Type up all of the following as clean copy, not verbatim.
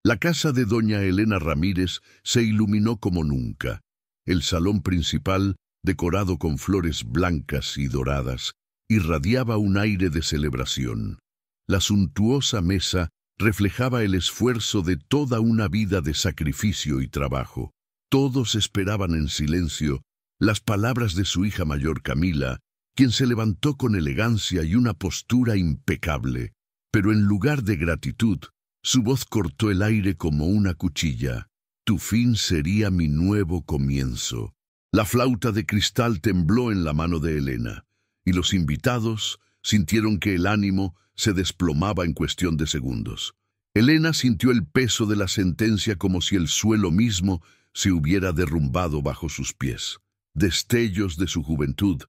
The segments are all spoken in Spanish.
La casa de doña Elena Ramírez se iluminó como nunca. El salón principal, decorado con flores blancas y doradas, irradiaba un aire de celebración. La suntuosa mesa reflejaba el esfuerzo de toda una vida de sacrificio y trabajo. Todos esperaban en silencio las palabras de su hija mayor Camila, quien se levantó con elegancia y una postura impecable. Pero en lugar de gratitud, su voz cortó el aire como una cuchilla. Tu fin sería mi nuevo comienzo. La flauta de cristal tembló en la mano de Elena, y los invitados sintieron que el ánimo se desplomaba en cuestión de segundos. Elena sintió el peso de la sentencia como si el suelo mismo se hubiera derrumbado bajo sus pies. Destellos de su juventud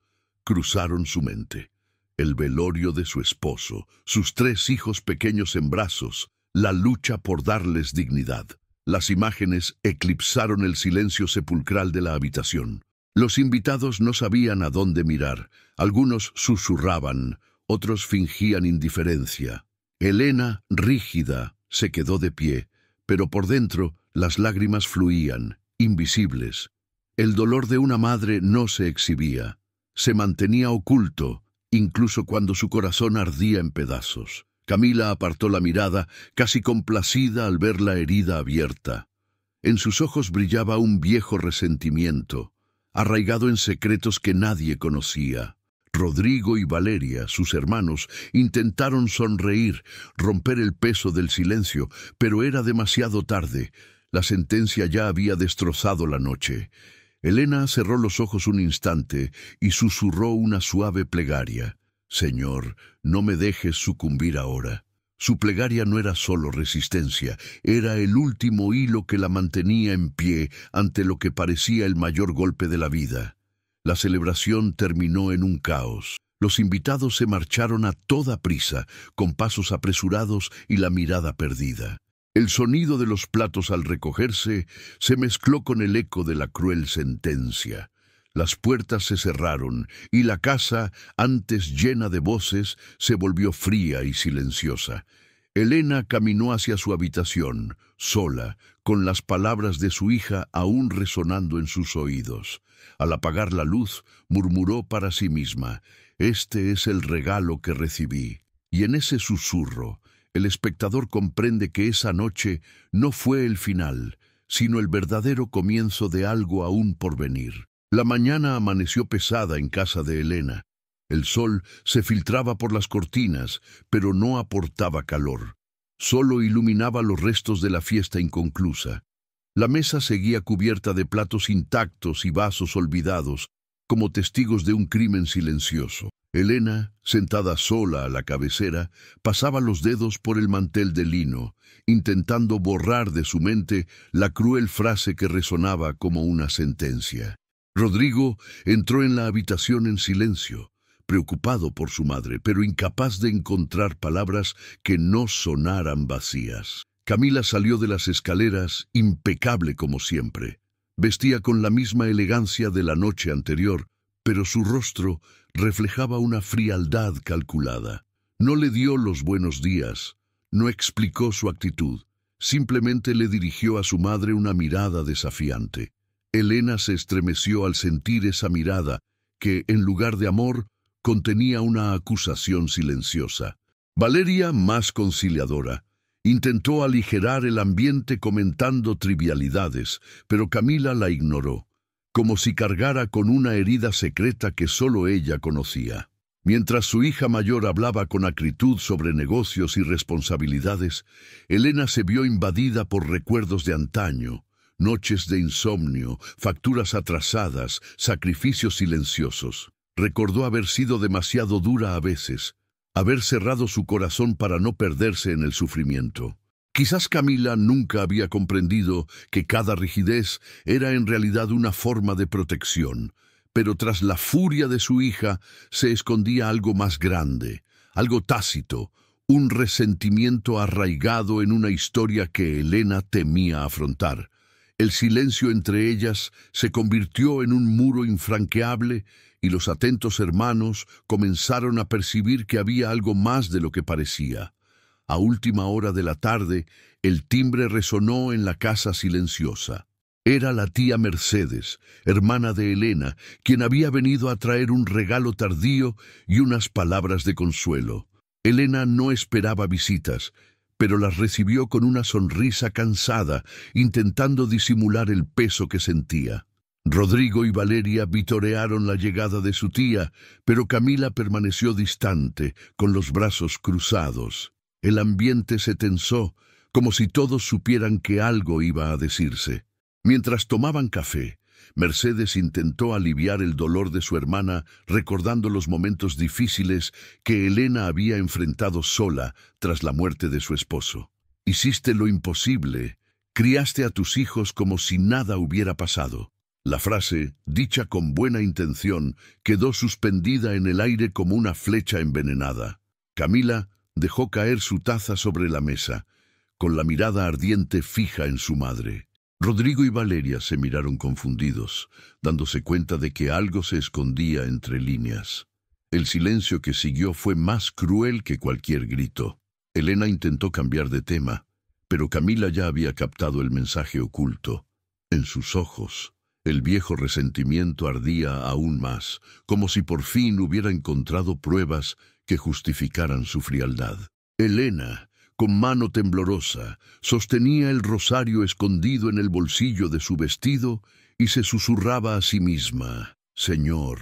cruzaron su mente. El velorio de su esposo, sus 3 hijos pequeños en brazos, la lucha por darles dignidad. Las imágenes eclipsaron el silencio sepulcral de la habitación. Los invitados no sabían a dónde mirar. Algunos susurraban, otros fingían indiferencia. Elena, rígida, se quedó de pie, pero por dentro las lágrimas fluían, invisibles. El dolor de una madre no se exhibía. Se mantenía oculto, incluso cuando su corazón ardía en pedazos. Camila apartó la mirada, casi complacida al ver la herida abierta. En sus ojos brillaba un viejo resentimiento, arraigado en secretos que nadie conocía. Rodrigo y Valeria, sus hermanos, intentaron sonreír, romper el peso del silencio, pero era demasiado tarde. La sentencia ya había destrozado la noche. Elena cerró los ojos un instante y susurró una suave plegaria. Señor, no me dejes sucumbir ahora. Su plegaria no era solo resistencia, era el último hilo que la mantenía en pie ante lo que parecía el mayor golpe de la vida. La celebración terminó en un caos. Los invitados se marcharon a toda prisa, con pasos apresurados y la mirada perdida. El sonido de los platos al recogerse se mezcló con el eco de la cruel sentencia. Las puertas se cerraron y la casa, antes llena de voces, se volvió fría y silenciosa. Elena caminó hacia su habitación, sola, con las palabras de su hija aún resonando en sus oídos. Al apagar la luz, murmuró para sí misma, «Este es el regalo que recibí». Y en ese susurro, el espectador comprende que esa noche no fue el final, sino el verdadero comienzo de algo aún por venir. La mañana amaneció pesada en casa de Elena. El sol se filtraba por las cortinas, pero no aportaba calor. Solo iluminaba los restos de la fiesta inconclusa. La mesa seguía cubierta de platos intactos y vasos olvidados, como testigos de un crimen silencioso. Elena, sentada sola a la cabecera, pasaba los dedos por el mantel de lino, intentando borrar de su mente la cruel frase que resonaba como una sentencia. Rodrigo entró en la habitación en silencio, preocupado por su madre, pero incapaz de encontrar palabras que no sonaran vacías. Camila salió de las escaleras, impecable como siempre. Vestía con la misma elegancia de la noche anterior, pero su rostro reflejaba una frialdad calculada. No le dio los buenos días, no explicó su actitud, simplemente le dirigió a su madre una mirada desafiante. Elena se estremeció al sentir esa mirada, que, en lugar de amor, contenía una acusación silenciosa. Valeria, más conciliadora, intentó aligerar el ambiente comentando trivialidades, pero Camila la ignoró, como si cargara con una herida secreta que solo ella conocía. Mientras su hija mayor hablaba con acritud sobre negocios y responsabilidades, Elena se vio invadida por recuerdos de antaño, noches de insomnio, facturas atrasadas, sacrificios silenciosos. Recordó haber sido demasiado dura a veces, haber cerrado su corazón para no perderse en el sufrimiento. Quizás Camila nunca había comprendido que cada rigidez era en realidad una forma de protección, pero tras la furia de su hija se escondía algo más grande, algo tácito, un resentimiento arraigado en una historia que Elena temía afrontar. El silencio entre ellas se convirtió en un muro infranqueable y los atentos hermanos comenzaron a percibir que había algo más de lo que parecía. A última hora de la tarde, el timbre resonó en la casa silenciosa. Era la tía Mercedes, hermana de Elena, quien había venido a traer un regalo tardío y unas palabras de consuelo. Elena no esperaba visitas, pero las recibió con una sonrisa cansada, intentando disimular el peso que sentía. Rodrigo y Valeria vitorearon la llegada de su tía, pero Camila permaneció distante, con los brazos cruzados. El ambiente se tensó, como si todos supieran que algo iba a decirse. Mientras tomaban café, Mercedes intentó aliviar el dolor de su hermana recordando los momentos difíciles que Elena había enfrentado sola tras la muerte de su esposo. Hiciste lo imposible, criaste a tus hijos como si nada hubiera pasado. La frase, dicha con buena intención, quedó suspendida en el aire como una flecha envenenada. Camila dejó caer su taza sobre la mesa, con la mirada ardiente fija en su madre. Rodrigo y Valeria se miraron confundidos, dándose cuenta de que algo se escondía entre líneas. El silencio que siguió fue más cruel que cualquier grito. Elena intentó cambiar de tema, pero Camila ya había captado el mensaje oculto. En sus ojos, el viejo resentimiento ardía aún más, como si por fin hubiera encontrado pruebas que justificaran su frialdad. Elena, con mano temblorosa, sostenía el rosario escondido en el bolsillo de su vestido y se susurraba a sí misma: «Señor,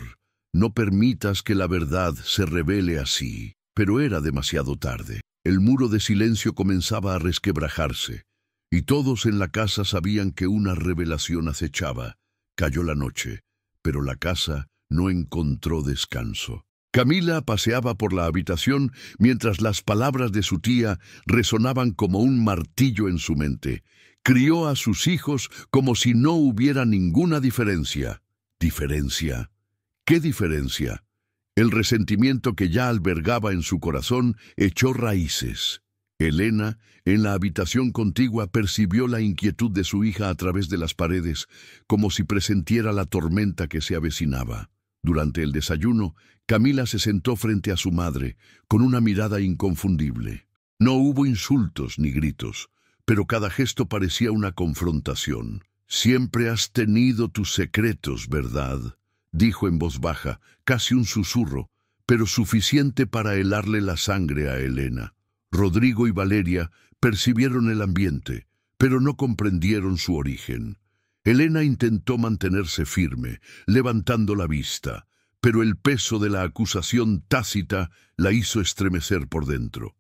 no permitas que la verdad se revele así». Pero era demasiado tarde. El muro de silencio comenzaba a resquebrajarse, y todos en la casa sabían que una revelación acechaba. Cayó la noche, pero la casa no encontró descanso. Camila paseaba por la habitación mientras las palabras de su tía resonaban como un martillo en su mente. Crió a sus hijos como si no hubiera ninguna diferencia. ¿Diferencia? ¿Qué diferencia? El resentimiento que ya albergaba en su corazón echó raíces. Elena, en la habitación contigua, percibió la inquietud de su hija a través de las paredes, como si presentiera la tormenta que se avecinaba. Durante el desayuno, Camila se sentó frente a su madre, con una mirada inconfundible. No hubo insultos ni gritos, pero cada gesto parecía una confrontación. «Siempre has tenido tus secretos, ¿verdad?», dijo en voz baja, casi un susurro, pero suficiente para helarle la sangre a Elena. Rodrigo y Valeria percibieron el ambiente, pero no comprendieron su origen. Elena intentó mantenerse firme, levantando la vista, pero el peso de la acusación tácita la hizo estremecer por dentro.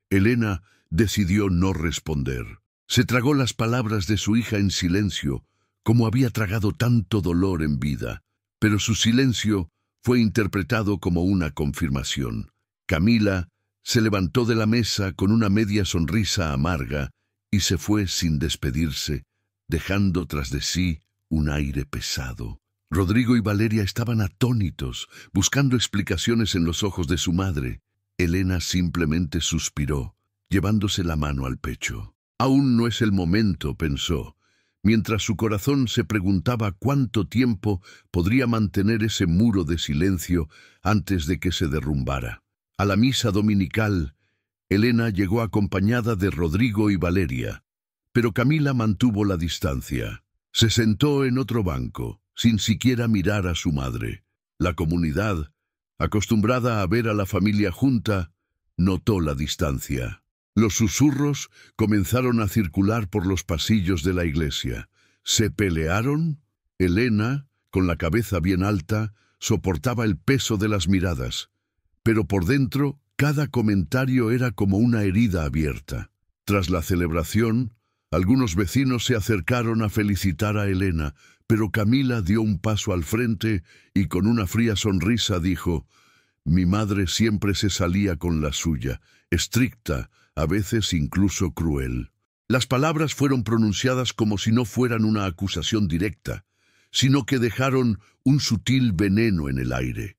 Elena decidió no responder. Se tragó las palabras de su hija en silencio, como había tragado tanto dolor en vida, pero su silencio fue interpretado como una confirmación. Camila se levantó de la mesa con una media sonrisa amarga y se fue sin despedirse, dejando tras de sí un aire pesado. Rodrigo y Valeria estaban atónitos, buscando explicaciones en los ojos de su madre. Elena simplemente suspiró, llevándose la mano al pecho. Aún no es el momento, pensó, mientras su corazón se preguntaba cuánto tiempo podría mantener ese muro de silencio antes de que se derrumbara. A la misa dominical, Elena llegó acompañada de Rodrigo y Valeria, pero Camila mantuvo la distancia. Se sentó en otro banco, sin siquiera mirar a su madre. La comunidad, acostumbrada a ver a la familia junta, notó la distancia. Los susurros comenzaron a circular por los pasillos de la iglesia. ¿Se pelearon? Elena, con la cabeza bien alta, soportaba el peso de las miradas, pero por dentro cada comentario era como una herida abierta. Tras la celebración, algunos vecinos se acercaron a felicitar a Elena, pero Camila dio un paso al frente y con una fría sonrisa dijo: «Mi madre siempre se salía con la suya, estricta, a veces incluso cruel». Las palabras fueron pronunciadas como si no fueran una acusación directa, sino que dejaron un sutil veneno en el aire.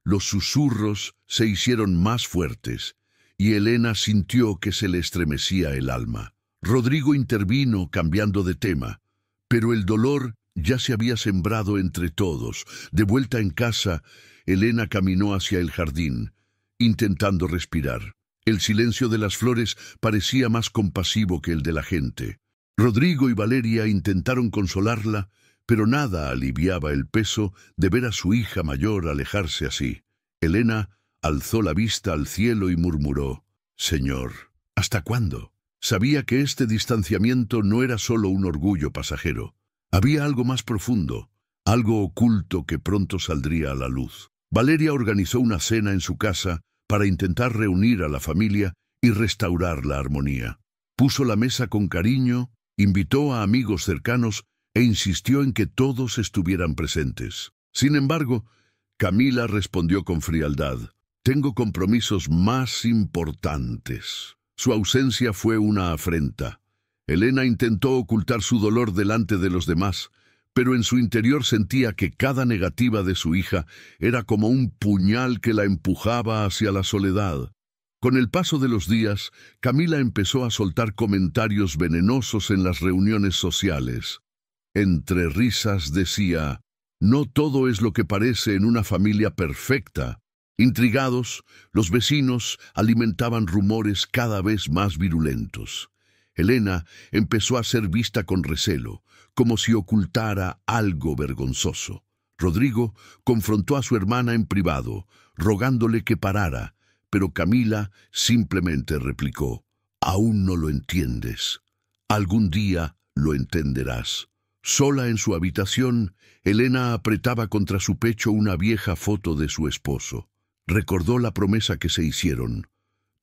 Los susurros se hicieron más fuertes, y Elena sintió que se le estremecía el alma. Rodrigo intervino cambiando de tema, pero el dolor ya se había sembrado entre todos. De vuelta en casa, Elena caminó hacia el jardín, intentando respirar. El silencio de las flores parecía más compasivo que el de la gente. Rodrigo y Valeria intentaron consolarla, pero nada aliviaba el peso de ver a su hija mayor alejarse así. Elena alzó la vista al cielo y murmuró: «Señor, ¿hasta cuándo?». Sabía que este distanciamiento no era solo un orgullo pasajero. Había algo más profundo, algo oculto que pronto saldría a la luz. Valeria organizó una cena en su casa para intentar reunir a la familia y restaurar la armonía. Puso la mesa con cariño, invitó a amigos cercanos e insistió en que todos estuvieran presentes. Sin embargo, Camila respondió con frialdad: «Tengo compromisos más importantes». Su ausencia fue una afrenta. Elena intentó ocultar su dolor delante de los demás, pero en su interior sentía que cada negativa de su hija era como un puñal que la empujaba hacia la soledad. Con el paso de los días, Camila empezó a soltar comentarios venenosos en las reuniones sociales. Entre risas decía: «No todo es lo que parece en una familia perfecta». Intrigados, los vecinos alimentaban rumores cada vez más virulentos. Elena empezó a ser vista con recelo, como si ocultara algo vergonzoso. Rodrigo confrontó a su hermana en privado, rogándole que parara, pero Camila simplemente replicó: «Aún no lo entiendes. Algún día lo entenderás». Sola en su habitación, Elena apretaba contra su pecho una vieja foto de su esposo. Recordó la promesa que se hicieron: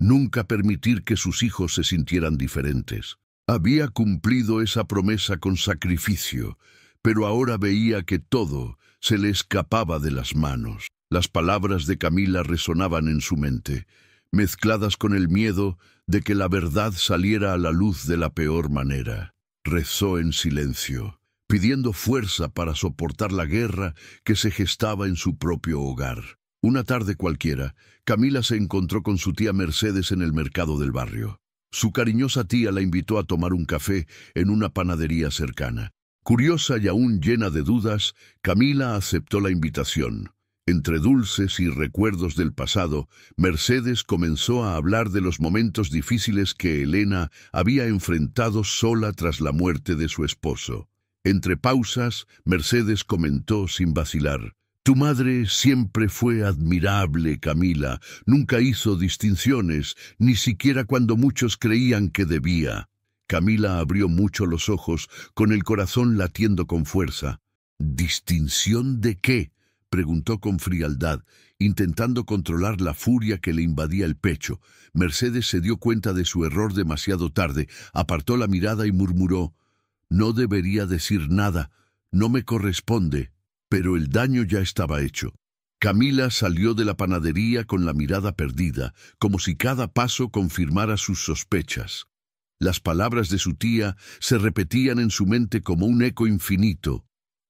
nunca permitir que sus hijos se sintieran diferentes. Había cumplido esa promesa con sacrificio, pero ahora veía que todo se le escapaba de las manos. Las palabras de Camila resonaban en su mente, mezcladas con el miedo de que la verdad saliera a la luz de la peor manera. Rezó en silencio, pidiendo fuerza para soportar la guerra que se gestaba en su propio hogar. Una tarde cualquiera, Camila se encontró con su tía Mercedes en el mercado del barrio. Su cariñosa tía la invitó a tomar un café en una panadería cercana. Curiosa y aún llena de dudas, Camila aceptó la invitación. Entre dulces y recuerdos del pasado, Mercedes comenzó a hablar de los momentos difíciles que Elena había enfrentado sola tras la muerte de su esposo. Entre pausas, Mercedes comentó sin vacilar: «Tu madre siempre fue admirable, Camila. Nunca hizo distinciones, ni siquiera cuando muchos creían que debía». Camila abrió mucho los ojos, con el corazón latiendo con fuerza. «¿Distinción de qué?», preguntó con frialdad, intentando controlar la furia que le invadía el pecho. Mercedes se dio cuenta de su error demasiado tarde, apartó la mirada y murmuró: «No debería decir nada, no me corresponde». Pero el daño ya estaba hecho. Camila salió de la panadería con la mirada perdida, como si cada paso confirmara sus sospechas. Las palabras de su tía se repetían en su mente como un eco infinito.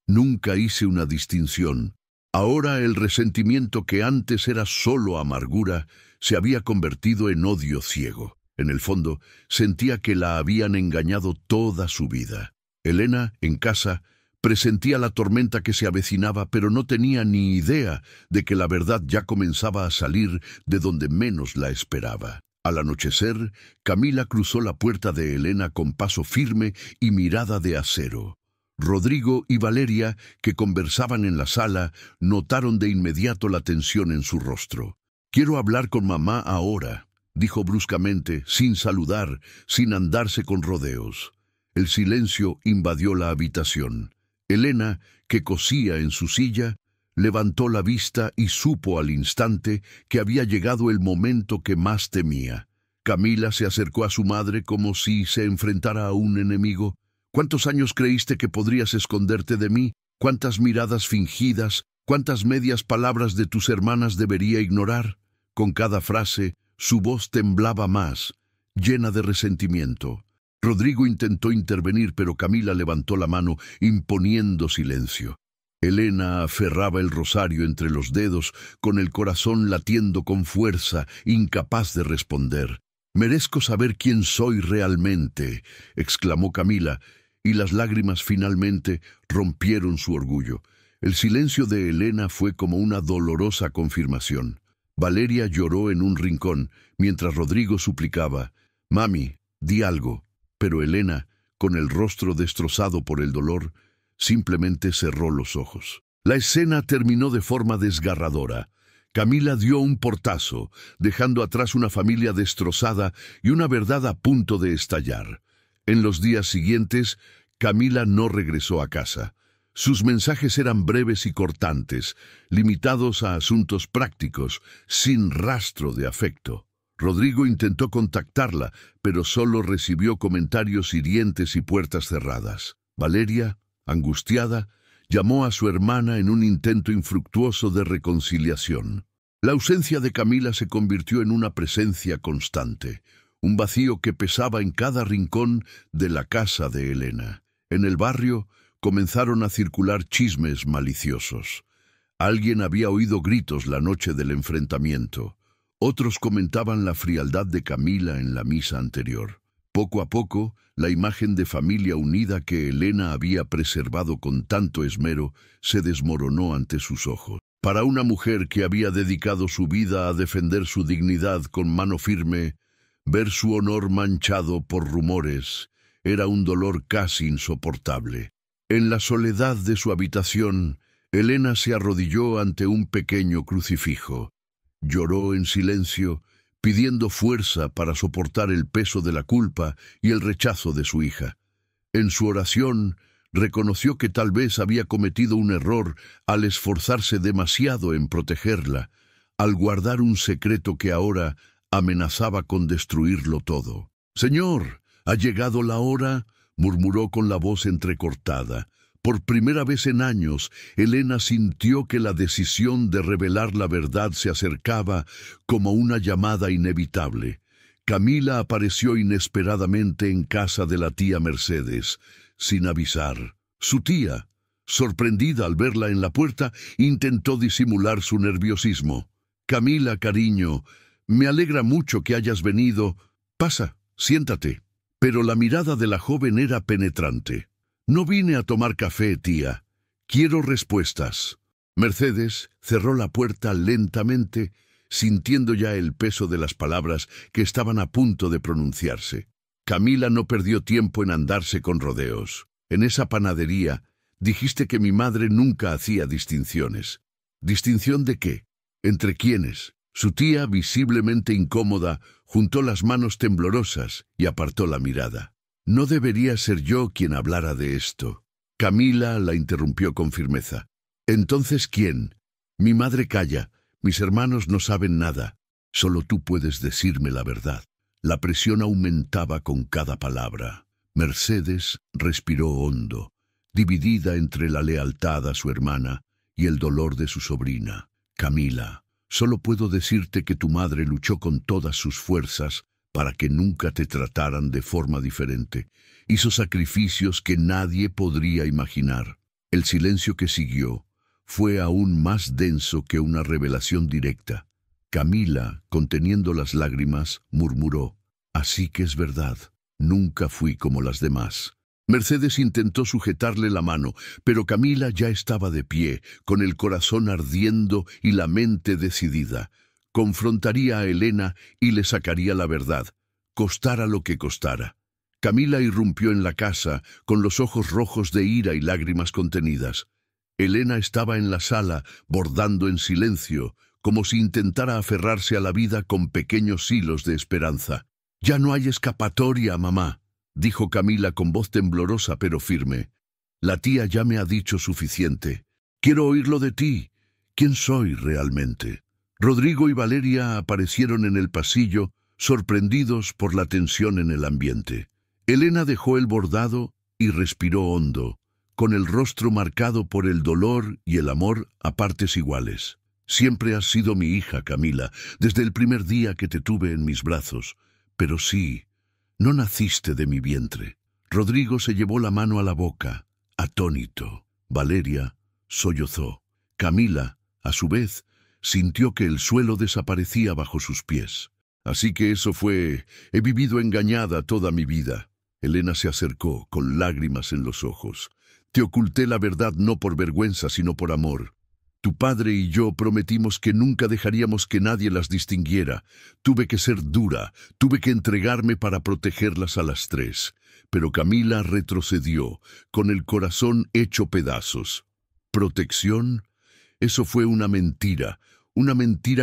Nunca hice una distinción. Ahora el resentimiento que antes era solo amargura se había convertido en odio ciego. En el fondo, sentía que la habían engañado toda su vida. Elena, en casa, presentía la tormenta que se avecinaba, pero no tenía ni idea de que la verdad ya comenzaba a salir de donde menos la esperaba. Al anochecer, Camila cruzó la puerta de Elena con paso firme y mirada de acero. Rodrigo y Valeria, que conversaban en la sala, notaron de inmediato la tensión en su rostro. «Quiero hablar con mamá ahora», dijo bruscamente, sin saludar, sin andarse con rodeos. El silencio invadió la habitación. Elena, que cosía en su silla, levantó la vista y supo al instante que había llegado el momento que más temía. Camila se acercó a su madre como si se enfrentara a un enemigo. «¿Cuántos años creíste que podrías esconderte de mí? ¿Cuántas miradas fingidas? ¿Cuántas medias palabras de tus hermanas debería ignorar?». Con cada frase, su voz temblaba más, llena de resentimiento. Rodrigo intentó intervenir, pero Camila levantó la mano, imponiendo silencio. Elena aferraba el rosario entre los dedos, con el corazón latiendo con fuerza, incapaz de responder. «Merezco saber quién soy realmente», exclamó Camila, y las lágrimas finalmente rompieron su orgullo. El silencio de Elena fue como una dolorosa confirmación. Valeria lloró en un rincón, mientras Rodrigo suplicaba, «Mami, di algo». Pero Elena, con el rostro destrozado por el dolor, simplemente cerró los ojos. La escena terminó de forma desgarradora. Camila dio un portazo, dejando atrás una familia destrozada y una verdad a punto de estallar. En los días siguientes, Camila no regresó a casa. Sus mensajes eran breves y cortantes, limitados a asuntos prácticos, sin rastro de afecto. Rodrigo intentó contactarla, pero solo recibió comentarios hirientes y puertas cerradas. Valeria, angustiada, llamó a su hermana en un intento infructuoso de reconciliación. La ausencia de Camila se convirtió en una presencia constante, un vacío que pesaba en cada rincón de la casa de Elena. En el barrio comenzaron a circular chismes maliciosos. Alguien había oído gritos la noche del enfrentamiento. Otros comentaban la frialdad de Camila en la misa anterior. Poco a poco, la imagen de familia unida que Elena había preservado con tanto esmero se desmoronó ante sus ojos. Para una mujer que había dedicado su vida a defender su dignidad con mano firme, ver su honor manchado por rumores era un dolor casi insoportable. En la soledad de su habitación, Elena se arrodilló ante un pequeño crucifijo. Lloró en silencio, pidiendo fuerza para soportar el peso de la culpa y el rechazo de su hija. En su oración, reconoció que tal vez había cometido un error al esforzarse demasiado en protegerla, al guardar un secreto que ahora amenazaba con destruirlo todo. «Señor, ha llegado la hora», murmuró con la voz entrecortada. Por primera vez en años, Elena sintió que la decisión de revelar la verdad se acercaba como una llamada inevitable. Camila apareció inesperadamente en casa de la tía Mercedes, sin avisar. Su tía, sorprendida al verla en la puerta, intentó disimular su nerviosismo. «Camila, cariño, me alegra mucho que hayas venido. Pasa, siéntate». Pero la mirada de la joven era penetrante. «No vine a tomar café, tía. Quiero respuestas». Mercedes cerró la puerta lentamente, sintiendo ya el peso de las palabras que estaban a punto de pronunciarse. Camila no perdió tiempo en andarse con rodeos. «En esa panadería dijiste que mi madre nunca hacía distinciones». «¿Distinción de qué? ¿Entre quiénes?». Su tía, visiblemente incómoda, juntó las manos temblorosas y apartó la mirada. «No debería ser yo quien hablara de esto». Camila la interrumpió con firmeza. «¿Entonces quién? Mi madre calla, mis hermanos no saben nada. Solo tú puedes decirme la verdad». La presión aumentaba con cada palabra. Mercedes respiró hondo, dividida entre la lealtad a su hermana y el dolor de su sobrina. «Camila, solo puedo decirte que tu madre luchó con todas sus fuerzas para que nunca te trataran de forma diferente. Hizo sacrificios que nadie podría imaginar». El silencio que siguió fue aún más denso que una revelación directa. Camila, conteniendo las lágrimas, murmuró: «Así que es verdad, nunca fui como las demás». Mercedes intentó sujetarle la mano, pero Camila ya estaba de pie, con el corazón ardiendo y la mente decidida. Confrontaría a Elena y le sacaría la verdad, costara lo que costara. Camila irrumpió en la casa, con los ojos rojos de ira y lágrimas contenidas. Elena estaba en la sala, bordando en silencio, como si intentara aferrarse a la vida con pequeños hilos de esperanza. «Ya no hay escapatoria, mamá», dijo Camila con voz temblorosa pero firme. «La tía ya me ha dicho suficiente. Quiero oírlo de ti. ¿Quién soy realmente?». Rodrigo y Valeria aparecieron en el pasillo, sorprendidos por la tensión en el ambiente. Elena dejó el bordado y respiró hondo, con el rostro marcado por el dolor y el amor a partes iguales. «Siempre has sido mi hija, Camila, desde el primer día que te tuve en mis brazos. Pero sí, no naciste de mi vientre». Rodrigo se llevó la mano a la boca, atónito. Valeria sollozó. Camila, a su vez, sintió que el suelo desaparecía bajo sus pies. «Así que eso fue. He vivido engañada toda mi vida». Elena se acercó, con lágrimas en los ojos. «Te oculté la verdad no por vergüenza, sino por amor. Tu padre y yo prometimos que nunca dejaríamos que nadie las distinguiera. Tuve que ser dura, tuve que entregarme para protegerlas a las tres. Pero Camila retrocedió, con el corazón hecho pedazos. ¿Protección? Eso fue una mentira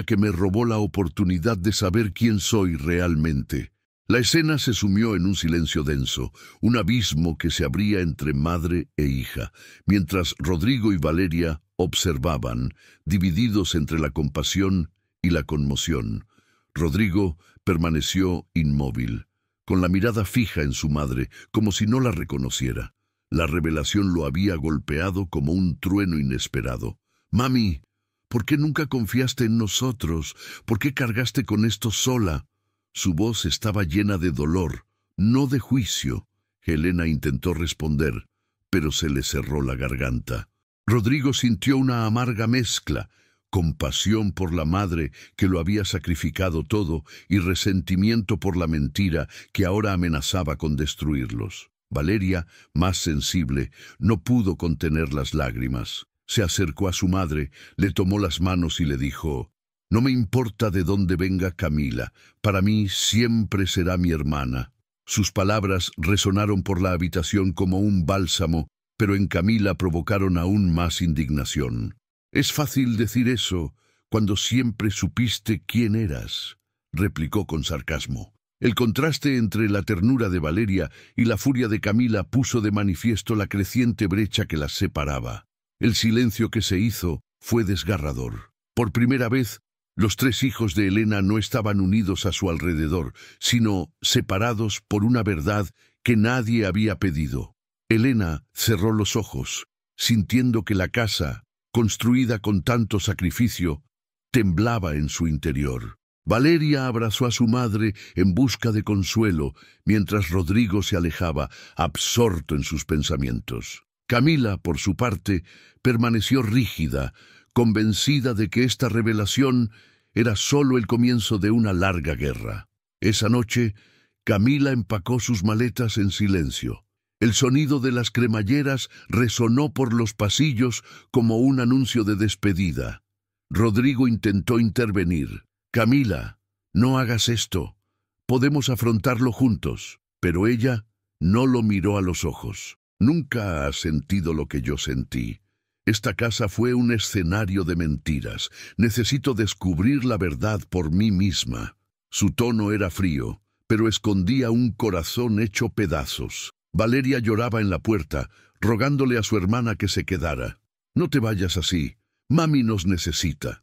que me robó la oportunidad de saber quién soy realmente. La escena se sumió en un silencio denso, un abismo que se abría entre madre e hija, mientras Rodrigo y Valeria observaban, divididos entre la compasión y la conmoción. Rodrigo permaneció inmóvil, con la mirada fija en su madre, como si no la reconociera. La revelación lo había golpeado como un trueno inesperado. «Mami, ¿por qué nunca confiaste en nosotros? ¿Por qué cargaste con esto sola?» Su voz estaba llena de dolor, no de juicio. Helena intentó responder, pero se le cerró la garganta. Rodrigo sintió una amarga mezcla, compasión por la madre que lo había sacrificado todo y resentimiento por la mentira que ahora amenazaba con destruirlos. Valeria, más sensible, no pudo contener las lágrimas. Se acercó a su madre, le tomó las manos y le dijo: «No me importa de dónde venga Camila, para mí siempre será mi hermana». Sus palabras resonaron por la habitación como un bálsamo, pero en Camila provocaron aún más indignación. «Es fácil decir eso cuando siempre supiste quién eras», replicó con sarcasmo. El contraste entre la ternura de Valeria y la furia de Camila puso de manifiesto la creciente brecha que las separaba. El silencio que se hizo fue desgarrador. Por primera vez, los tres hijos de Helena no estaban unidos a su alrededor, sino separados por una verdad que nadie había pedido. Helena cerró los ojos, sintiendo que la casa, construida con tanto sacrificio, temblaba en su interior. Valeria abrazó a su madre en busca de consuelo, mientras Rodrigo se alejaba, absorto en sus pensamientos. Camila, por su parte, permaneció rígida, convencida de que esta revelación era solo el comienzo de una larga guerra. Esa noche, Camila empacó sus maletas en silencio. El sonido de las cremalleras resonó por los pasillos como un anuncio de despedida. Rodrigo intentó intervenir. «Camila, no hagas esto. Podemos afrontarlo juntos». Pero ella no lo miró a los ojos. «Nunca has sentido lo que yo sentí. Esta casa fue un escenario de mentiras. Necesito descubrir la verdad por mí misma». Su tono era frío, pero escondía un corazón hecho pedazos. Valeria lloraba en la puerta, rogándole a su hermana que se quedara. «No te vayas así. Mami nos necesita».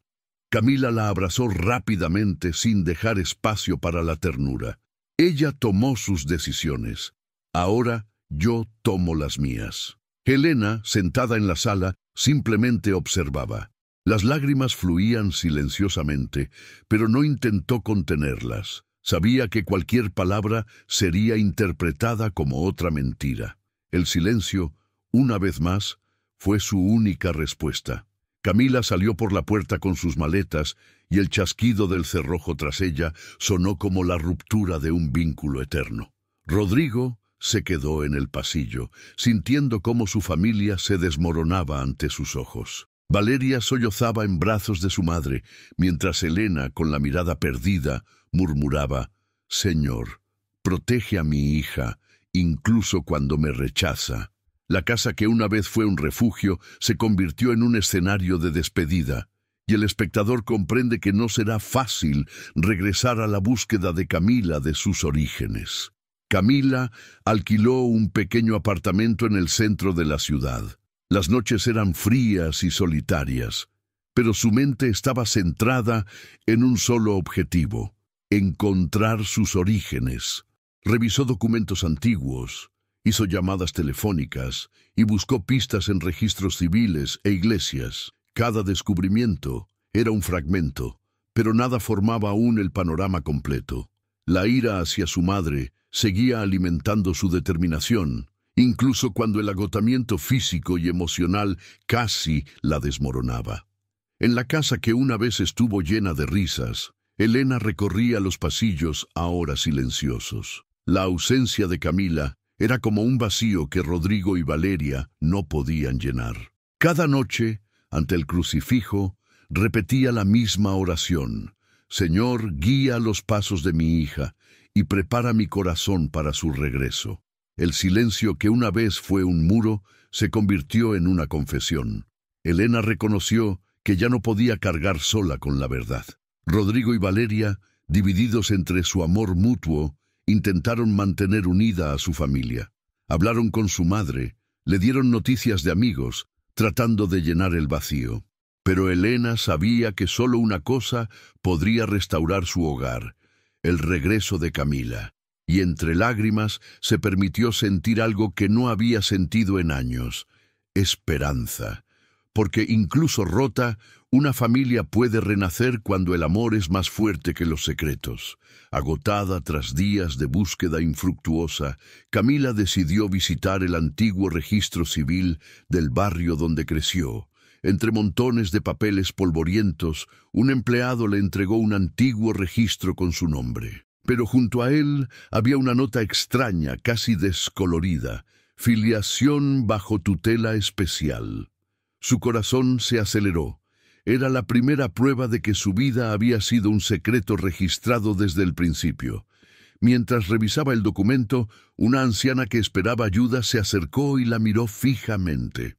Camila la abrazó rápidamente sin dejar espacio para la ternura. Ella tomó sus decisiones. Ahora yo tomo las mías. Helena, sentada en la sala, simplemente observaba. Las lágrimas fluían silenciosamente, pero no intentó contenerlas. Sabía que cualquier palabra sería interpretada como otra mentira. El silencio, una vez más, fue su única respuesta. Camila salió por la puerta con sus maletas y el chasquido del cerrojo tras ella sonó como la ruptura de un vínculo eterno. Rodrigo se quedó en el pasillo, sintiendo cómo su familia se desmoronaba ante sus ojos. Valeria sollozaba en brazos de su madre, mientras Helena, con la mirada perdida, murmuraba: «Señor, protege a mi hija, incluso cuando me rechaza». La casa que una vez fue un refugio se convirtió en un escenario de despedida, y el espectador comprende que no será fácil regresar a la búsqueda de Camila de sus orígenes. Camila alquiló un pequeño apartamento en el centro de la ciudad. Las noches eran frías y solitarias, pero su mente estaba centrada en un solo objetivo: encontrar sus orígenes. Revisó documentos antiguos, hizo llamadas telefónicas y buscó pistas en registros civiles e iglesias. Cada descubrimiento era un fragmento, pero nada formaba aún el panorama completo. La ira hacia su madre seguía alimentando su determinación, incluso cuando el agotamiento físico y emocional casi la desmoronaba. En la casa que una vez estuvo llena de risas, Helena recorría los pasillos ahora silenciosos. La ausencia de Camila era como un vacío que Rodrigo y Valeria no podían llenar. Cada noche, Ante el crucifijo, repetía la misma oración: Señor, guía los pasos de mi hija y prepara mi corazón para su regreso. El silencio que una vez fue un muro se convirtió en una confesión. Elena reconoció que ya no podía cargar sola con la verdad. Rodrigo y Valeria, divididos entre su amor mutuo, intentaron mantener unida a su familia. Hablaron con su madre, le dieron noticias de amigos, tratando de llenar el vacío. Pero Elena sabía que solo una cosa podría restaurar su hogar: el regreso de Camila. Y entre lágrimas se permitió sentir algo que no había sentido en años: esperanza. Porque incluso rota, una familia puede renacer cuando el amor es más fuerte que los secretos. Agotada tras días de búsqueda infructuosa, Camila decidió visitar el antiguo registro civil del barrio donde creció. Entre montones de papeles polvorientos, un empleado le entregó un antiguo registro con su nombre. Pero junto a él había una nota extraña, casi descolorida: filiación bajo tutela especial. Su corazón se aceleró. Era la primera prueba de que su vida había sido un secreto registrado desde el principio. Mientras revisaba el documento, una anciana que esperaba ayuda se acercó y la miró fijamente.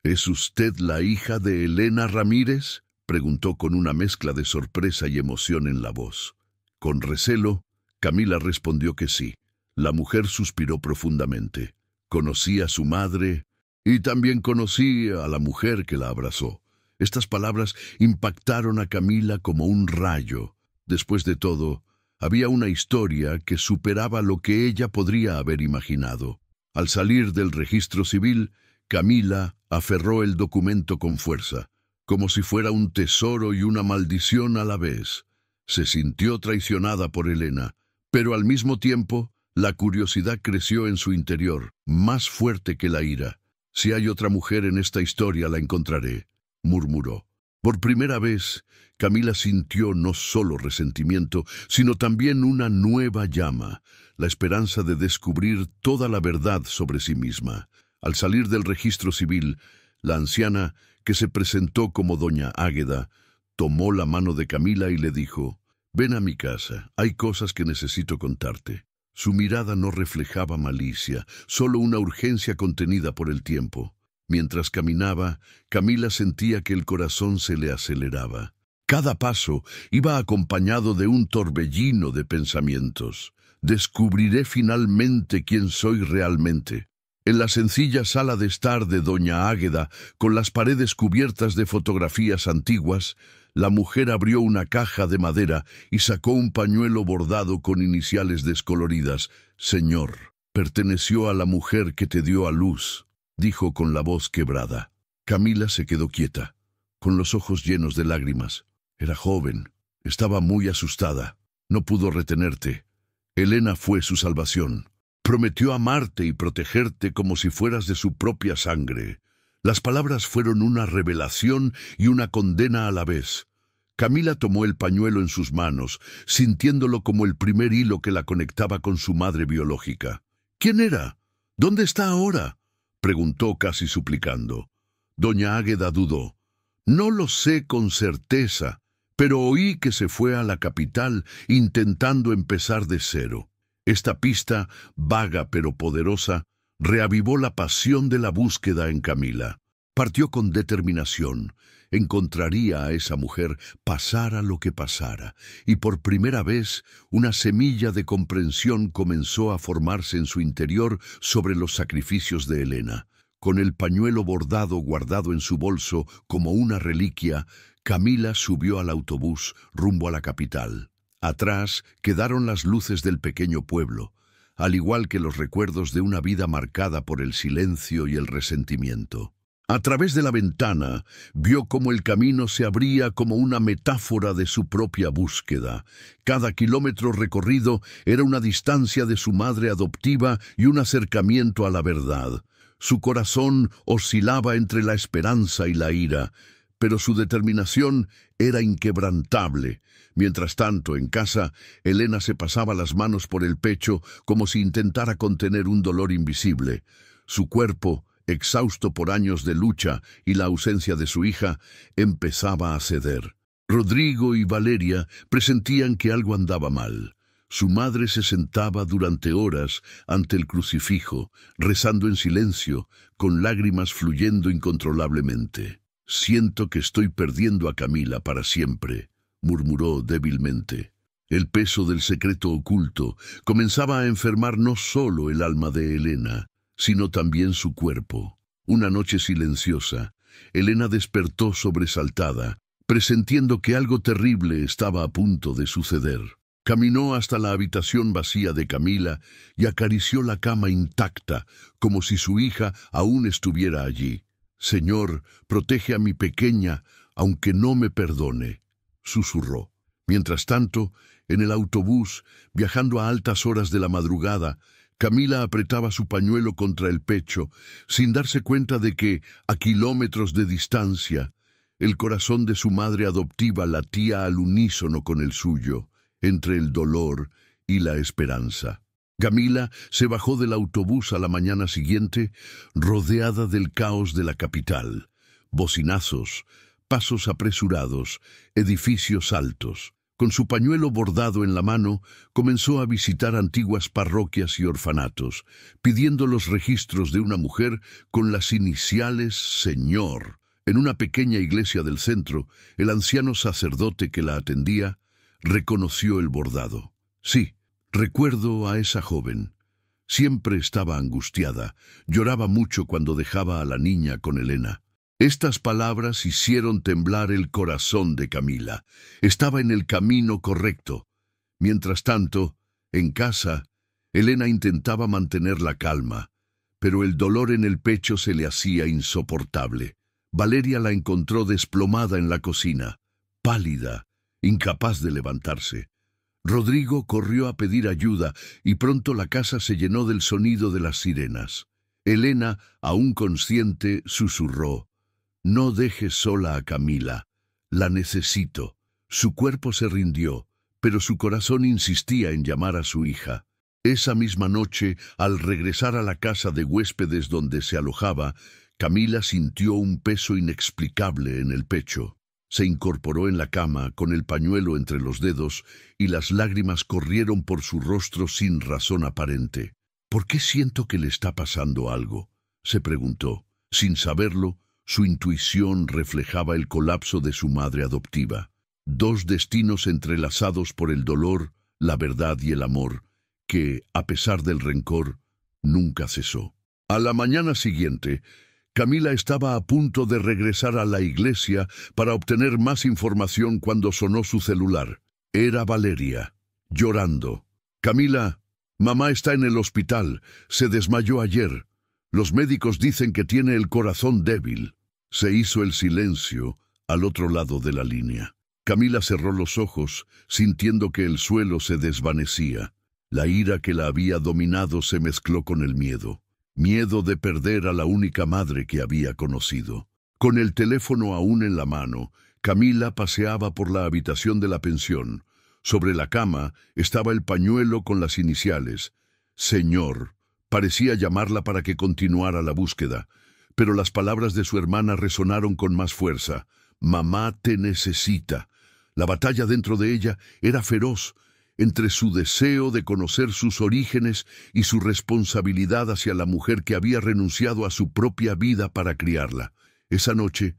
—¿Es usted la hija de Elena Ramírez? —preguntó con una mezcla de sorpresa y emoción en la voz. Con recelo, Camila respondió que sí. La mujer suspiró profundamente. Conocí a su madre y también conocí a la mujer que la abrazó. Estas palabras impactaron a Camila como un rayo. Después de todo, había una historia que superaba lo que ella podría haber imaginado. Al salir del registro civil, Camila aferró el documento con fuerza, como si fuera un tesoro y una maldición a la vez. Se sintió traicionada por Elena, pero al mismo tiempo, la curiosidad creció en su interior, más fuerte que la ira. «Si hay otra mujer en esta historia, la encontraré», murmuró. Por primera vez, Camila sintió no solo resentimiento, sino también una nueva llama, la esperanza de descubrir toda la verdad sobre sí misma. Al salir del registro civil, la anciana, que se presentó como doña Águeda, tomó la mano de Camila y le dijo: «Ven a mi casa, hay cosas que necesito contarte». Su mirada no reflejaba malicia, solo una urgencia contenida por el tiempo. Mientras caminaba, Camila sentía que el corazón se le aceleraba. Cada paso iba acompañado de un torbellino de pensamientos. «Descubriré finalmente quién soy realmente». En la sencilla sala de estar de doña Águeda, con las paredes cubiertas de fotografías antiguas, la mujer abrió una caja de madera y sacó un pañuelo bordado con iniciales descoloridas. «Señor, perteneció a la mujer que te dio a luz», dijo con la voz quebrada. Camila se quedó quieta, con los ojos llenos de lágrimas. Era joven, estaba muy asustada. No pudo retenerte. Elena fue su salvación. Prometió amarte y protegerte como si fueras de su propia sangre. Las palabras fueron una revelación y una condena a la vez. Camila tomó el pañuelo en sus manos, sintiéndolo como el primer hilo que la conectaba con su madre biológica. «¿Quién era? ¿Dónde está ahora?», preguntó casi suplicando. Doña Águeda dudó. «No lo sé con certeza, pero oí que se fue a la capital intentando empezar de cero». Esta pista, vaga pero poderosa, reavivó la pasión de la búsqueda en Camila. Partió con determinación. Encontraría a esa mujer, pasara lo que pasara, y por primera vez una semilla de comprensión comenzó a formarse en su interior sobre los sacrificios de Elena. Con el pañuelo bordado guardado en su bolso como una reliquia, Camila subió al autobús rumbo a la capital. Atrás quedaron las luces del pequeño pueblo, al igual que los recuerdos de una vida marcada por el silencio y el resentimiento. A través de la ventana, vio cómo el camino se abría como una metáfora de su propia búsqueda. Cada kilómetro recorrido era una distancia de su madre adoptiva y un acercamiento a la verdad. Su corazón oscilaba entre la esperanza y la ira, pero su determinación era inquebrantable. Mientras tanto, en casa, Elena se pasaba las manos por el pecho como si intentara contener un dolor invisible. Su cuerpo, exhausto por años de lucha y la ausencia de su hija, empezaba a ceder. Rodrigo y Valeria presentían que algo andaba mal. Su madre se sentaba durante horas ante el crucifijo, rezando en silencio, con lágrimas fluyendo incontrolablemente. «Siento que estoy perdiendo a Camila para siempre», murmuró débilmente. El peso del secreto oculto comenzaba a enfermar no solo el alma de Elena, sino también su cuerpo. Una noche silenciosa, Elena despertó sobresaltada, presintiendo que algo terrible estaba a punto de suceder. Caminó hasta la habitación vacía de Camila y acarició la cama intacta, como si su hija aún estuviera allí. «Señor, protege a mi pequeña, aunque no me perdone», susurró. Mientras tanto, en el autobús, viajando a altas horas de la madrugada, Camila apretaba su pañuelo contra el pecho, sin darse cuenta de que, a kilómetros de distancia, el corazón de su madre adoptiva latía al unísono con el suyo, entre el dolor y la esperanza. Camila se bajó del autobús a la mañana siguiente, rodeada del caos de la capital. Bocinazos, pasos apresurados, edificios altos. Con su pañuelo bordado en la mano, comenzó a visitar antiguas parroquias y orfanatos, pidiendo los registros de una mujer con las iniciales Señor. En una pequeña iglesia del centro, el anciano sacerdote que la atendía reconoció el bordado. «Sí, recuerdo a esa joven. Siempre estaba angustiada, lloraba mucho cuando dejaba a la niña con Elena». Estas palabras hicieron temblar el corazón de Camila. Estaba en el camino correcto. Mientras tanto, en casa, Elena intentaba mantener la calma, pero el dolor en el pecho se le hacía insoportable. Valeria la encontró desplomada en la cocina, pálida, incapaz de levantarse. Rodrigo corrió a pedir ayuda y pronto la casa se llenó del sonido de las sirenas. Elena, aún consciente, susurró: «No dejes sola a Camila. La necesito». Su cuerpo se rindió, pero su corazón insistía en llamar a su hija. Esa misma noche, al regresar a la casa de huéspedes donde se alojaba, Camila sintió un peso inexplicable en el pecho. Se incorporó en la cama con el pañuelo entre los dedos y las lágrimas corrieron por su rostro sin razón aparente. «¿Por qué siento que le está pasando algo?», se preguntó. Sin saberlo, su intuición reflejaba el colapso de su madre adoptiva. Dos destinos entrelazados por el dolor, la verdad y el amor, que, a pesar del rencor, nunca cesó. A la mañana siguiente, Camila estaba a punto de regresar a la iglesia para obtener más información cuando sonó su celular. Era Valeria, llorando. «Camila, mamá está en el hospital. Se desmayó ayer. Los médicos dicen que tiene el corazón débil». Se hizo el silencio al otro lado de la línea. Camila cerró los ojos, sintiendo que el suelo se desvanecía. La ira que la había dominado se mezcló con el miedo. Miedo de perder a la única madre que había conocido. Con el teléfono aún en la mano, Camila paseaba por la habitación de la pensión. Sobre la cama estaba el pañuelo con las iniciales. «Señor». Parecía llamarla para que continuara la búsqueda, pero las palabras de su hermana resonaron con más fuerza. «Mamá te necesita». La batalla dentro de ella era feroz, entre su deseo de conocer sus orígenes y su responsabilidad hacia la mujer que había renunciado a su propia vida para criarla. Esa noche,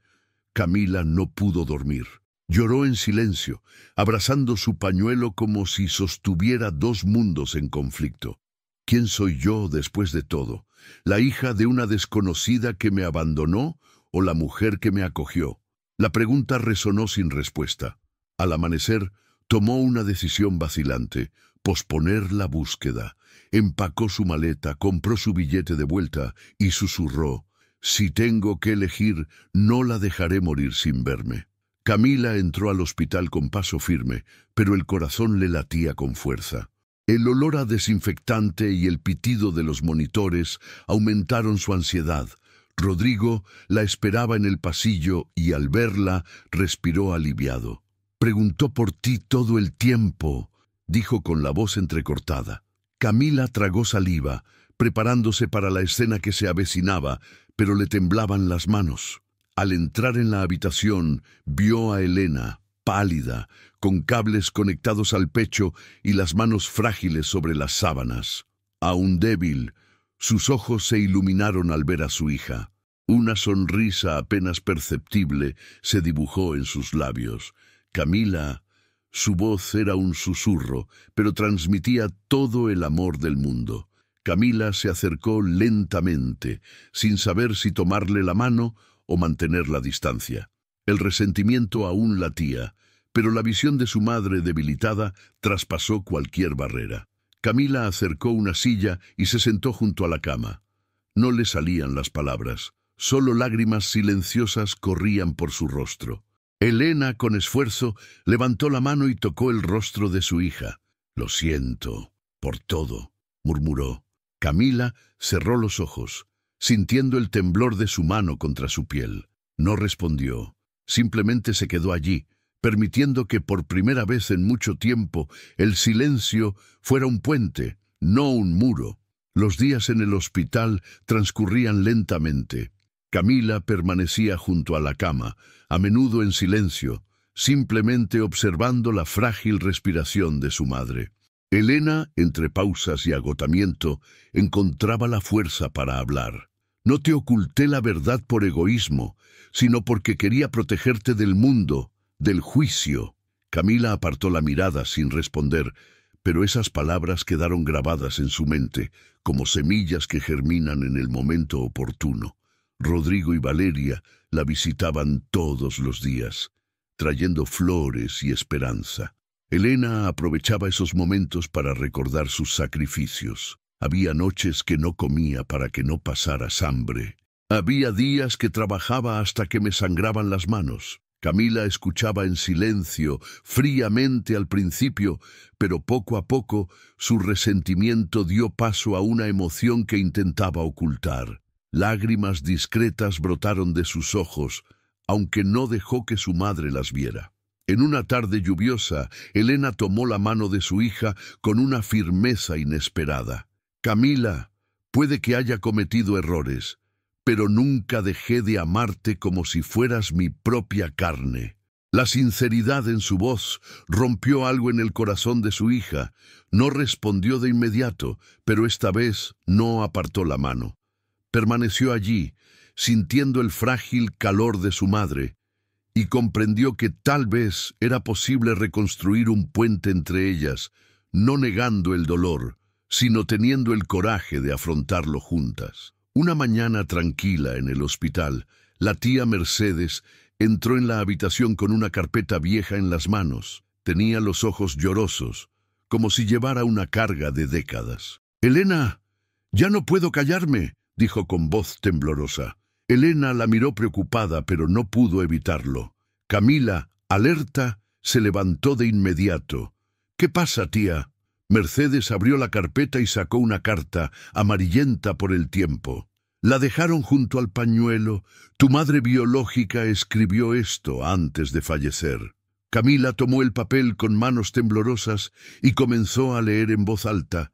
Camila no pudo dormir. Lloró en silencio, abrazando su pañuelo como si sostuviera dos mundos en conflicto. ¿Quién soy yo después de todo? ¿La hija de una desconocida que me abandonó o la mujer que me acogió? La pregunta resonó sin respuesta. Al amanecer, tomó una decisión vacilante: posponer la búsqueda. Empacó su maleta, compró su billete de vuelta y susurró: «Si tengo que elegir, no la dejaré morir sin verme». Camila entró al hospital con paso firme, pero el corazón le latía con fuerza. El olor a desinfectante y el pitido de los monitores aumentaron su ansiedad. Rodrigo la esperaba en el pasillo y al verla respiró aliviado. «Preguntó por ti todo el tiempo», dijo con la voz entrecortada. Camila tragó saliva, preparándose para la escena que se avecinaba, pero le temblaban las manos. Al entrar en la habitación, vio a Elena, pálida, con cables conectados al pecho y las manos frágiles sobre las sábanas. Aún débil, sus ojos se iluminaron al ver a su hija. Una sonrisa apenas perceptible se dibujó en sus labios. Camila, su voz era un susurro, pero transmitía todo el amor del mundo. Camila se acercó lentamente, sin saber si tomarle la mano o mantener la distancia. El resentimiento aún latía, pero la visión de su madre debilitada traspasó cualquier barrera. Camila acercó una silla y se sentó junto a la cama. No le salían las palabras, solo lágrimas silenciosas corrían por su rostro. Elena, con esfuerzo, levantó la mano y tocó el rostro de su hija. «Lo siento por todo», murmuró. Camila cerró los ojos, sintiendo el temblor de su mano contra su piel. No respondió, simplemente se quedó allí, permitiendo que por primera vez en mucho tiempo el silencio fuera un puente, no un muro. Los días en el hospital transcurrían lentamente. Camila permanecía junto a la cama, a menudo en silencio, simplemente observando la frágil respiración de su madre. Elena, entre pausas y agotamiento, encontraba la fuerza para hablar. «No te oculté la verdad por egoísmo, sino porque quería protegerte del mundo, del juicio». Camila apartó la mirada sin responder, pero esas palabras quedaron grabadas en su mente, como semillas que germinan en el momento oportuno. Rodrigo y Valeria la visitaban todos los días, trayendo flores y esperanza. Elena aprovechaba esos momentos para recordar sus sacrificios. Había noches que no comía para que no pasaras hambre. Había días que trabajaba hasta que me sangraban las manos. Camila escuchaba en silencio, fríamente al principio, pero poco a poco su resentimiento dio paso a una emoción que intentaba ocultar. Lágrimas discretas brotaron de sus ojos, aunque no dejó que su madre las viera. En una tarde lluviosa, Elena tomó la mano de su hija con una firmeza inesperada. «Camila, puede que haya cometido errores, pero nunca dejé de amarte como si fueras mi propia carne». La sinceridad en su voz rompió algo en el corazón de su hija. No respondió de inmediato, pero esta vez no apartó la mano. Permaneció allí, sintiendo el frágil calor de su madre, y comprendió que tal vez era posible reconstruir un puente entre ellas, no negando el dolor, sino teniendo el coraje de afrontarlo juntas. Una mañana tranquila en el hospital, la tía Mercedes entró en la habitación con una carpeta vieja en las manos. Tenía los ojos llorosos, como si llevara una carga de décadas. «Elena, ya no puedo callarme», dijo con voz temblorosa. Elena la miró preocupada, pero no pudo evitarlo. Camila, alerta, se levantó de inmediato. «¿Qué pasa, tía?» Mercedes abrió la carpeta y sacó una carta, amarillenta por el tiempo. «La dejaron junto al pañuelo. Tu madre biológica escribió esto antes de fallecer». Camila tomó el papel con manos temblorosas y comenzó a leer en voz alta.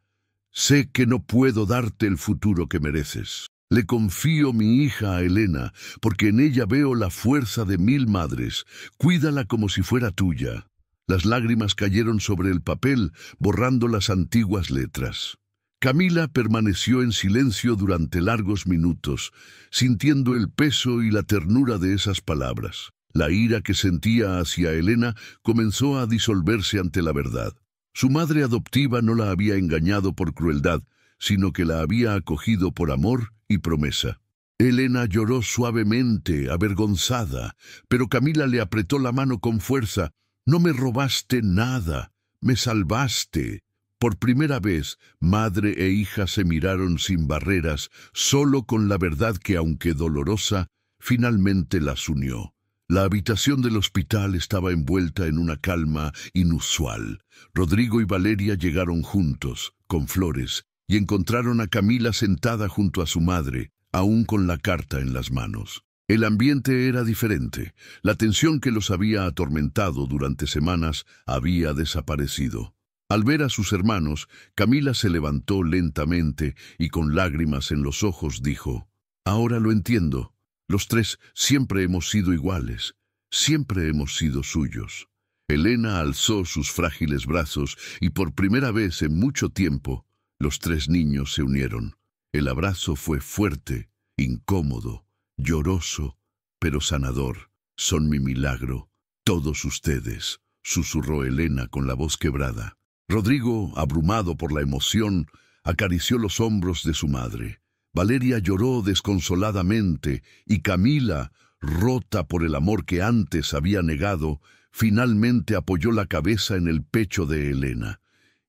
«Sé que no puedo darte el futuro que mereces. Le confío mi hija a Elena, porque en ella veo la fuerza de 1000 madres. Cuídala como si fuera tuya». Las lágrimas cayeron sobre el papel, borrando las antiguas letras. Camila permaneció en silencio durante largos minutos, sintiendo el peso y la ternura de esas palabras. La ira que sentía hacia Elena comenzó a disolverse ante la verdad. Su madre adoptiva no la había engañado por crueldad, sino que la había acogido por amor y promesa. Elena lloró suavemente, avergonzada, pero Camila le apretó la mano con fuerza. «No me robaste nada, me salvaste». Por primera vez, madre e hija se miraron sin barreras, solo con la verdad que, aunque dolorosa, finalmente las unió. La habitación del hospital estaba envuelta en una calma inusual. Rodrigo y Valeria llegaron juntos, con flores, y encontraron a Camila sentada junto a su madre, aún con la carta en las manos. El ambiente era diferente. La tensión que los había atormentado durante semanas había desaparecido. Al ver a sus hermanos, Camila se levantó lentamente y con lágrimas en los ojos dijo: Ahora lo entiendo. Los tres siempre hemos sido iguales. Siempre hemos sido suyos. Elena alzó sus frágiles brazos y por primera vez en mucho tiempo, los tres niños se unieron. El abrazo fue fuerte, incómodo, lloroso, pero sanador. Son mi milagro, todos ustedes, susurró Elena con la voz quebrada. Rodrigo, abrumado por la emoción, acarició los hombros de su madre. Valeria lloró desconsoladamente y Camila, rota por el amor que antes había negado, finalmente apoyó la cabeza en el pecho de Elena.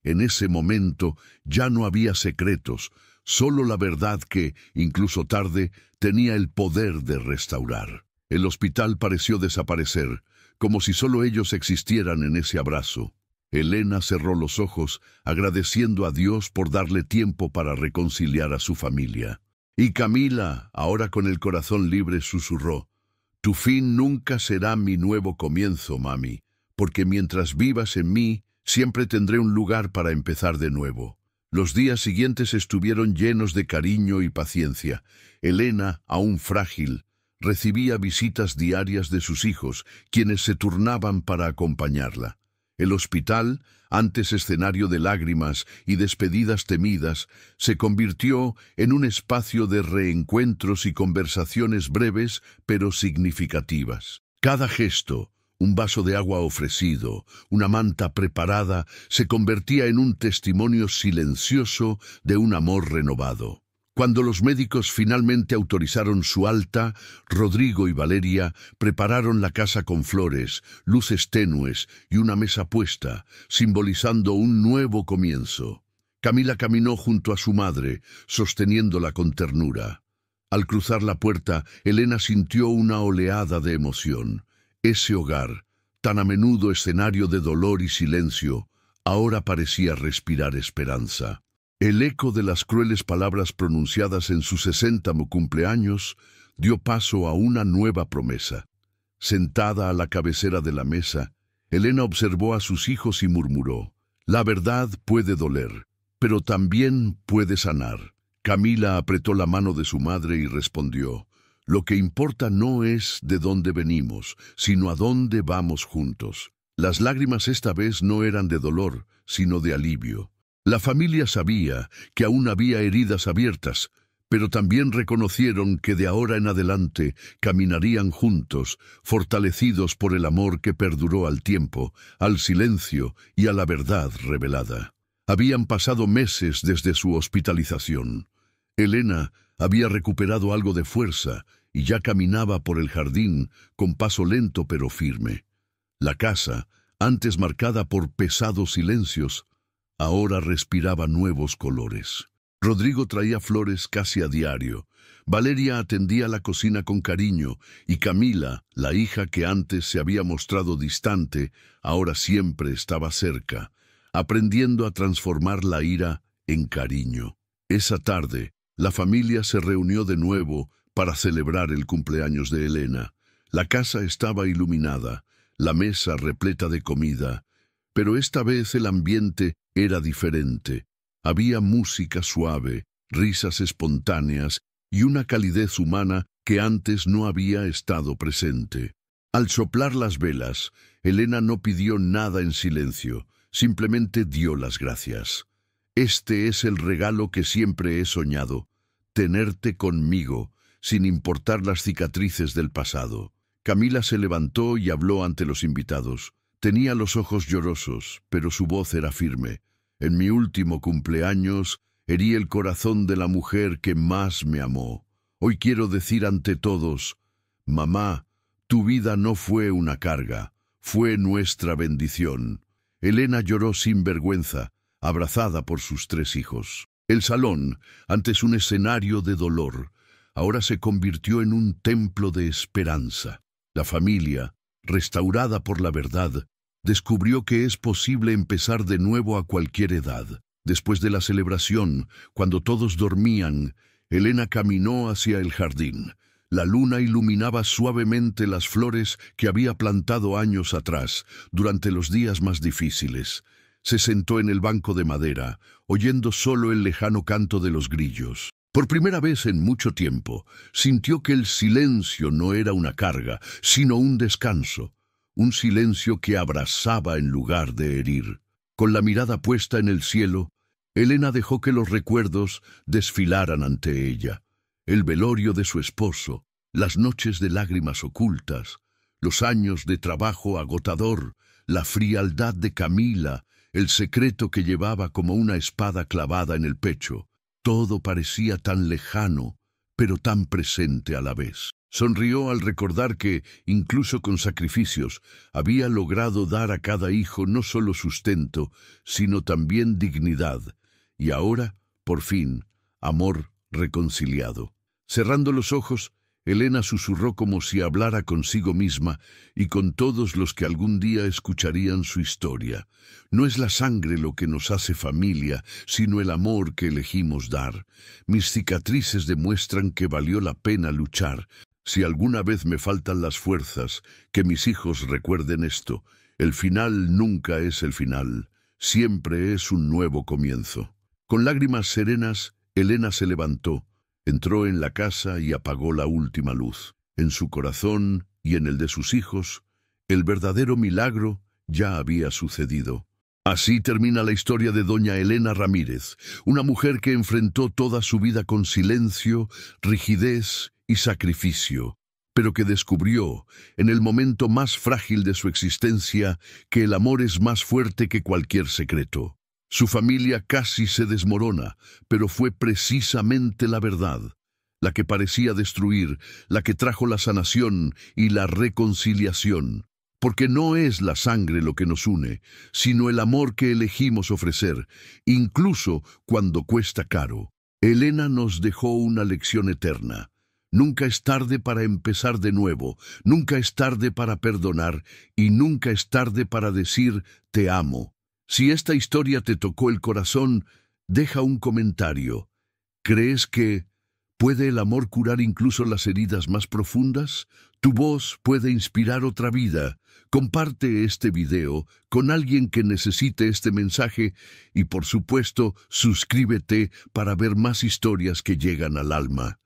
En ese momento ya no había secretos, solo la verdad que, incluso tarde, tenía el poder de restaurar. El hospital pareció desaparecer, como si solo ellos existieran en ese abrazo. Elena cerró los ojos, agradeciendo a Dios por darle tiempo para reconciliar a su familia. Y Camila, ahora con el corazón libre, susurró: «Tu fin nunca será mi nuevo comienzo, mami, porque mientras vivas en mí, siempre tendré un lugar para empezar de nuevo». Los días siguientes estuvieron llenos de cariño y paciencia. Elena, aún frágil, recibía visitas diarias de sus hijos, quienes se turnaban para acompañarla. El hospital, antes escenario de lágrimas y despedidas temidas, se convirtió en un espacio de reencuentros y conversaciones breves pero significativas. Cada gesto, un vaso de agua ofrecido, una manta preparada, se convertía en un testimonio silencioso de un amor renovado. Cuando los médicos finalmente autorizaron su alta, Rodrigo y Valeria prepararon la casa con flores, luces tenues y una mesa puesta, simbolizando un nuevo comienzo. Camila caminó junto a su madre, sosteniéndola con ternura. Al cruzar la puerta, Elena sintió una oleada de emoción. Ese hogar, tan a menudo escenario de dolor y silencio, ahora parecía respirar esperanza. El eco de las crueles palabras pronunciadas en su 60º cumpleaños dio paso a una nueva promesa. Sentada a la cabecera de la mesa, Elena observó a sus hijos y murmuró: «La verdad puede doler, pero también puede sanar». Camila apretó la mano de su madre y respondió: «Lo que importa no es de dónde venimos, sino a dónde vamos juntos». Las lágrimas esta vez no eran de dolor, sino de alivio. La familia sabía que aún había heridas abiertas, pero también reconocieron que de ahora en adelante caminarían juntos, fortalecidos por el amor que perduró al tiempo, al silencio y a la verdad revelada. Habían pasado meses desde su hospitalización. Elena había recuperado algo de fuerza y ya caminaba por el jardín con paso lento pero firme. La casa, antes marcada por pesados silencios, ahora respiraba nuevos colores. Rodrigo traía flores casi a diario. Valeria atendía la cocina con cariño y Camila, la hija que antes se había mostrado distante, ahora siempre estaba cerca, aprendiendo a transformar la ira en cariño. Esa tarde, la familia se reunió de nuevo para celebrar el cumpleaños de Elena. La casa estaba iluminada, la mesa repleta de comida, pero esta vez el ambiente era diferente. Había música suave, risas espontáneas y una calidez humana que antes no había estado presente. Al soplar las velas, Elena no pidió nada en silencio, simplemente dio las gracias. «Este es el regalo que siempre he soñado, tenerte conmigo, sin importar las cicatrices del pasado». Camila se levantó y habló ante los invitados. Tenía los ojos llorosos, pero su voz era firme. «En mi último cumpleaños, herí el corazón de la mujer que más me amó. Hoy quiero decir ante todos: mamá, tu vida no fue una carga, fue nuestra bendición». Elena lloró sin vergüenza, abrazada por sus tres hijos. El salón, antes un escenario de dolor, ahora se convirtió en un templo de esperanza. La familia, restaurada por la verdad, descubrió que es posible empezar de nuevo a cualquier edad. Después de la celebración, cuando todos dormían, Elena caminó hacia el jardín. La luna iluminaba suavemente las flores que había plantado años atrás, durante los días más difíciles. Se sentó en el banco de madera, oyendo solo el lejano canto de los grillos. Por primera vez en mucho tiempo, sintió que el silencio no era una carga, sino un descanso, un silencio que abrazaba en lugar de herir. Con la mirada puesta en el cielo, Elena dejó que los recuerdos desfilaran ante ella. El velorio de su esposo, las noches de lágrimas ocultas, los años de trabajo agotador, la frialdad de Camila, el secreto que llevaba como una espada clavada en el pecho. Todo parecía tan lejano, pero tan presente a la vez. Sonrió al recordar que, incluso con sacrificios, había logrado dar a cada hijo no solo sustento, sino también dignidad, y ahora, por fin, amor reconciliado. Cerrando los ojos, Elena susurró como si hablara consigo misma y con todos los que algún día escucharían su historia. No es la sangre lo que nos hace familia, sino el amor que elegimos dar. Mis cicatrices demuestran que valió la pena luchar. Si alguna vez me faltan las fuerzas, que mis hijos recuerden esto. El final nunca es el final, siempre es un nuevo comienzo. Con lágrimas serenas, Elena se levantó. Entró en la casa y apagó la última luz. En su corazón y en el de sus hijos, el verdadero milagro ya había sucedido. Así termina la historia de doña Elena Ramírez, una mujer que enfrentó toda su vida con silencio, rigidez y sacrificio, pero que descubrió, en el momento más frágil de su existencia, que el amor es más fuerte que cualquier secreto. Su familia casi se desmorona, pero fue precisamente la verdad, la que parecía destruir, la que trajo la sanación y la reconciliación. Porque no es la sangre lo que nos une, sino el amor que elegimos ofrecer, incluso cuando cuesta caro. Elena nos dejó una lección eterna. Nunca es tarde para empezar de nuevo, nunca es tarde para perdonar y nunca es tarde para decir te amo. Si esta historia te tocó el corazón, deja un comentario. ¿Crees que puede el amor curar incluso las heridas más profundas? Tu voz puede inspirar otra vida. Comparte este video con alguien que necesite este mensaje y, por supuesto, suscríbete para ver más historias que llegan al alma.